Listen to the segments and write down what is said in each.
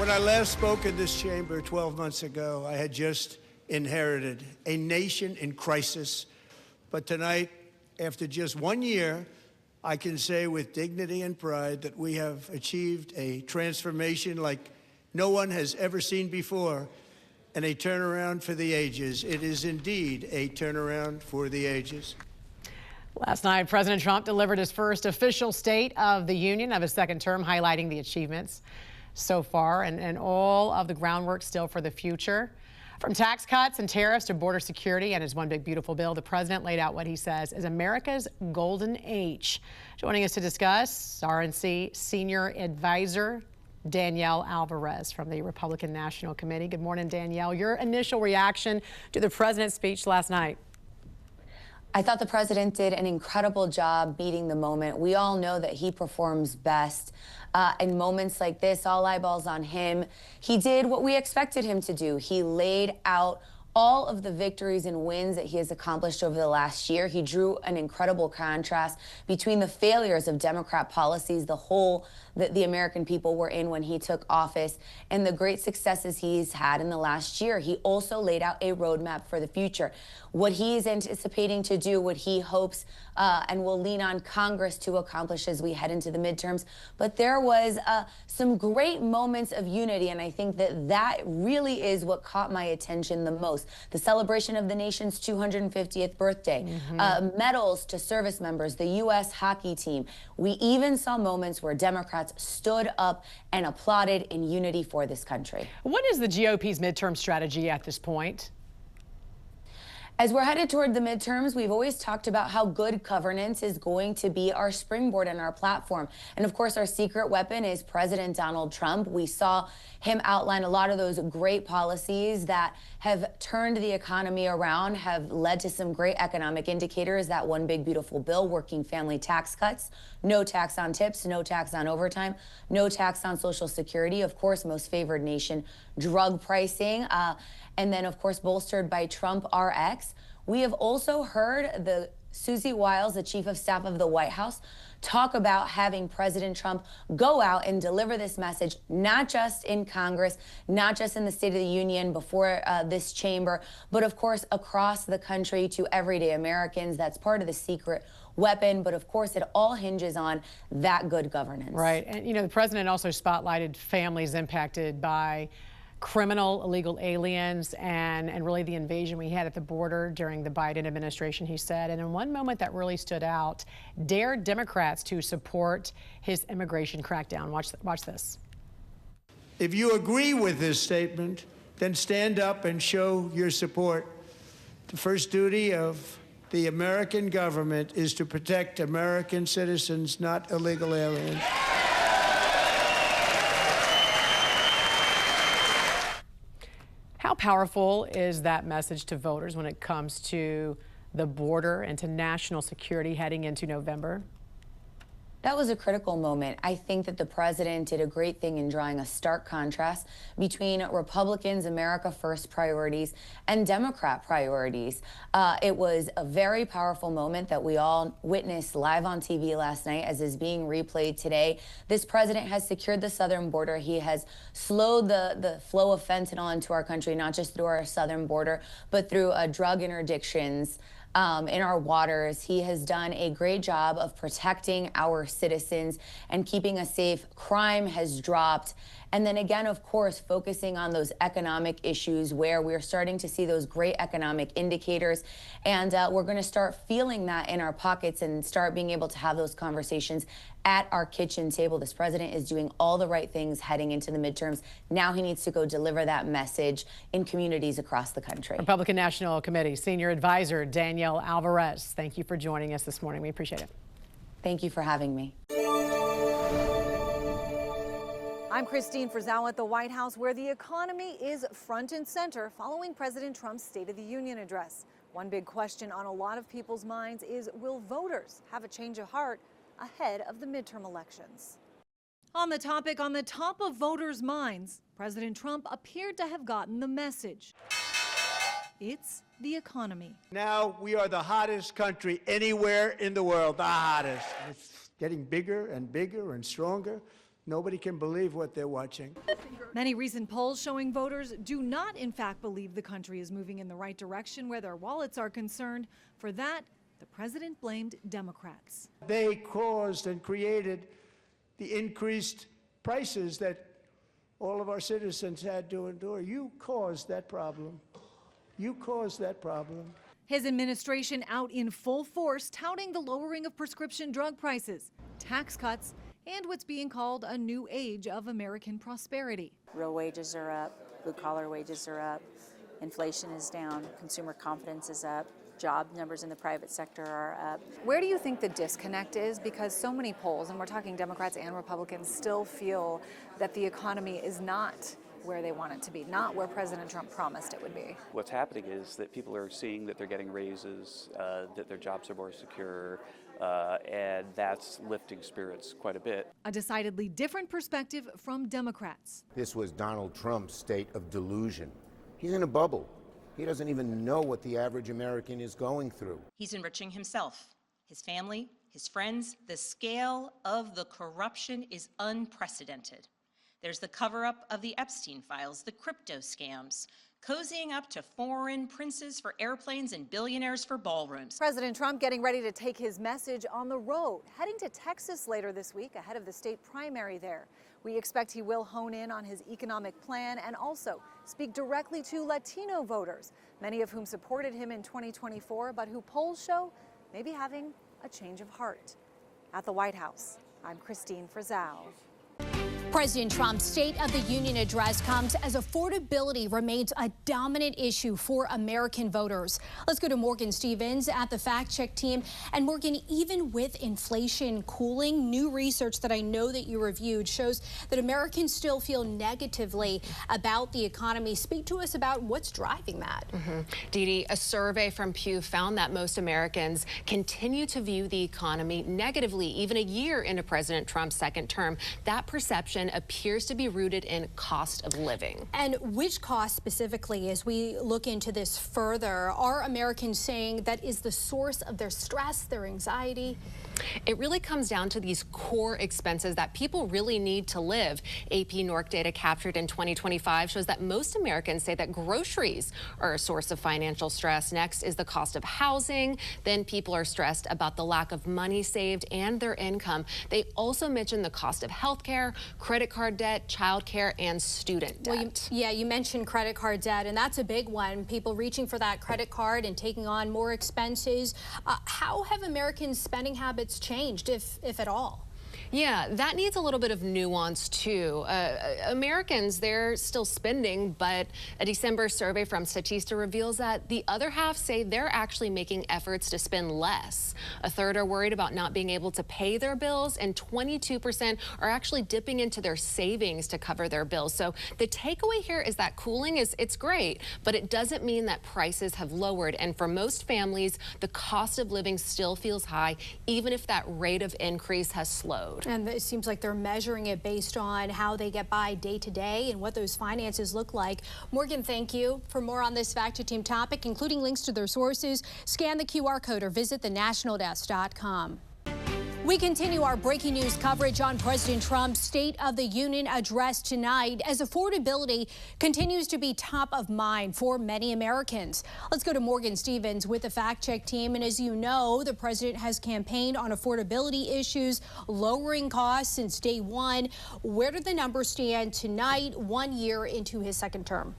When I last spoke in this chamber 12 months ago, I had just inherited a nation in crisis. But tonight, after just 1 year, I can say with dignity and pride that we have achieved a transformation like no one has ever seen before, and a turnaround for the ages. It is indeed a turnaround for the ages. Last night, President Trump delivered his first official State of the Union of his second term, highlighting the achievements so far and all of the groundwork still for the future. From tax cuts and tariffs to border security and his one big beautiful bill, the president laid out what he says is America's golden age. Joining us to discuss, RNC senior advisor Danielle Alvarez from the Republican National Committee. Good morning, Danielle. Your initial reaction to the president's speech last night? I thought the president did an incredible job meeting the moment. We all know that he performs best in moments like this, all eyeballs on him. He did what we expected him to do. He laid out all of the victories and wins that he has accomplished over the last year. He drew an incredible contrast between the failures of Democrat policies, the hole that the American people were in when he took office, and the great successes he's had in the last year. He also laid out a roadmap for the future, what he is anticipating to do, what he hopes and will lean on Congress to accomplish as we head into the midterms. But there was some great moments of unity, and I think that that really is what caught my attention the most. The celebration of the nation's 250th birthday, medals to service members, the U.S. hockey team. We even saw moments where Democrats stood up and applauded in unity for this country. What is the GOP's midterm strategy at this point? As we're headed toward the midterms, we've always talked about how good governance is going to be our springboard and our platform. And of course, our secret weapon is President Donald Trump. We saw him outline a lot of those great policies that have turned the economy around, have led to some great economic indicators. That one big beautiful bill, working family tax cuts, no tax on tips, no tax on overtime, no tax on Social Security, of course, most favored nation, drug pricing, and then, of course, bolstered by Trump RX. We have also heard the Susie Wiles, the chief of staff of the White House, talk about having President Trump go out and deliver this message, not just in Congress, not just in the State of the Union before this chamber, but of course across the country to everyday Americans. That's part of the secret weapon, but of course it all hinges on that good governance. Right, and you know, the president also spotlighted families impacted by criminal illegal aliens and really the invasion we had at the border during the Biden administration, he said. And in one moment that really stood out, dared Democrats to support his immigration crackdown. Watch this. If you agree with this statement, then stand up and show your support. The first duty of the American government is to protect American citizens, not illegal aliens. How powerful is that message to voters when it comes to the border and to national security heading into November? That was a critical moment. I think that the president did a great thing in drawing a stark contrast between Republicans' America First priorities and Democrat priorities. It was a very powerful moment that we all witnessed live on TV last night, as is being replayed today. This president has secured the southern border. He has slowed the flow of fentanyl into our country, not just through our southern border, but through drug interdictions in our waters. He has done a great job of protecting our citizens and keeping us safe. Crime has dropped. And then again, of course, focusing on those economic issues where we're starting to see those great economic indicators. And we're going to start feeling that in our pockets and start being able to have those conversations at our kitchen table. This president is doing all the right things heading into the midterms. Now he needs to go deliver that message in communities across the country. Republican National Committee Senior Advisor Danielle Alvarez, thank you for joining us this morning. We appreciate it. Thank you for having me. I'm Christine Frizzell at the White House, where the economy is front and center following President Trump's State of the Union address. One big question on a lot of people's minds is, will voters have a change of heart ahead of the midterm elections? On the topic on the top of voters' minds, President Trump appeared to have gotten the message. It's the economy. Now we are the hottest country anywhere in the world, the hottest. It's getting bigger and bigger and stronger. Nobody can believe what they're watching. Many recent polls showing voters do not, in fact, believe the country is moving in the right direction where their wallets are concerned. For that, the president blamed Democrats. They caused and created the increased prices that all of our citizens had to endure. You caused that problem. You caused that problem. His administration out in full force, touting the lowering of prescription drug prices, tax cuts, and what's being called a new age of American prosperity. Real wages are up, blue-collar wages are up, inflation is down, consumer confidence is up, job numbers in the private sector are up. Where do you think the disconnect is? Because so many polls, and we're talking Democrats and Republicans, still feel that the economy is not where they want it to be, not where President Trump promised it would be. What's happening is that people are seeing that they're getting raises, that their jobs are more secure, and that's lifting spirits quite a bit. A decidedly different perspective from Democrats. This was Donald Trump's state of delusion. He's in a bubble. He doesn't even know what the average American is going through. He's enriching himself, his family, his friends. The scale of the corruption is unprecedented. There's the cover-up of the Epstein files, the crypto scams, cozying up to foreign princes for airplanes and billionaires for ballrooms. President Trump getting ready to take his message on the road, heading to Texas later this week ahead of the state primary there. We expect he will hone in on his economic plan and also speak directly to Latino voters, many of whom supported him in 2024, but who polls show may be having a change of heart. At the White House, I'm Christine Frizzell. President Trump's State of the Union address comes as affordability remains a dominant issue for American voters. Let's go to Morgan Stevens at the Fact Check team. And Morgan, even with inflation cooling, new research that I know that you reviewed shows that Americans still feel negatively about the economy. Speak to us about what's driving that. Dee Dee, a survey from Pew found that most Americans continue to view the economy negatively, even a year into President Trump's second term. That perception appears to be rooted in cost of living. And which cost specifically, as we look into this further, are Americans saying that is the source of their stress, their anxiety? It really comes down to these core expenses that people really need to live. AP NORC data captured in 2025 shows that most Americans say that groceries are a source of financial stress. Next is the cost of housing. Then people are stressed about the lack of money saved and their income. They also mention the cost of health care, credit card debt, child care, and student debt. Well, you mentioned credit card debt, and that's a big one. People reaching for that credit card and taking on more expenses. How have Americans' spending habits changed, if at all? Yeah, that needs a little bit of nuance too. Americans, they're still spending, but a December survey from Statista reveals that the other half say they're actually making efforts to spend less. A third are worried about not being able to pay their bills, and 22% are actually dipping into their savings to cover their bills. So the takeaway here is that cooling it's great, but it doesn't mean that prices have lowered. And for most families, the cost of living still feels high, even if that rate of increase has slowed. And it seems like they're measuring it based on how they get by day to day and what those finances look like. Morgan, thank you. For more on this Fact Check Team topic, including links to their sources, scan the QR code or visit thenationaldesk.com. We continue our breaking news coverage on President Trump's State of the Union address tonight as affordability continues to be top of mind for many Americans. Let's go to Morgan Stevens with the Fact Check team. And as you know, the president has campaigned on affordability issues, lowering costs since day one. Where do the numbers stand tonight, 1 year into his second term?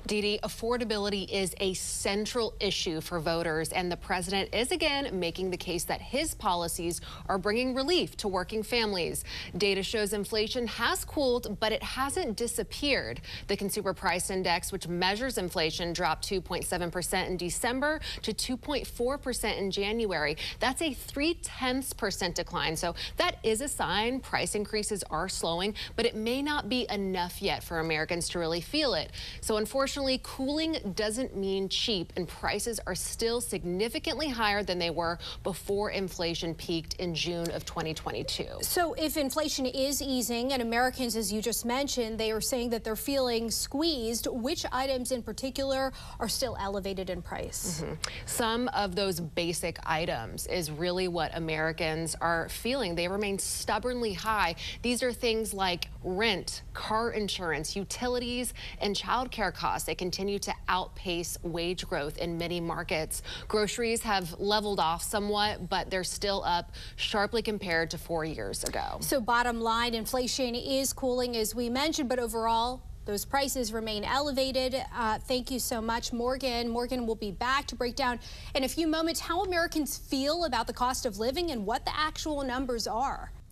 Dee Dee, affordability is a central issue for voters, and the president is again making the case that his policies are bringing relief to working families. Data shows inflation has cooled, but it hasn't disappeared. The Consumer Price Index, which measures inflation, dropped 2.7% in December to 2.4% in January. That's a 0.3% decline. So that is a sign price increases are slowing, but it may not be enough yet for Americans to really feel it. So unfortunately, cooling doesn't mean cheap, and prices are still significantly higher than they were before inflation peaked in June of 2022. So if inflation is easing and Americans, as you just mentioned, they are saying that they're feeling squeezed, which items in particular are still elevated in price? Some of those basic items is really what Americans are feeling. They remain stubbornly high. These are things like rent, car insurance, utilities, and childcare costs. They continue to outpace wage growth in many markets. Groceries have leveled off somewhat, but they're still up sharply compared to 4 years ago. So bottom line, inflation is cooling, as we mentioned, but overall, those prices remain elevated. Thank you so much, Morgan. Morgan will be back to break down in a few moments how Americans feel about the cost of living and what the actual numbers are.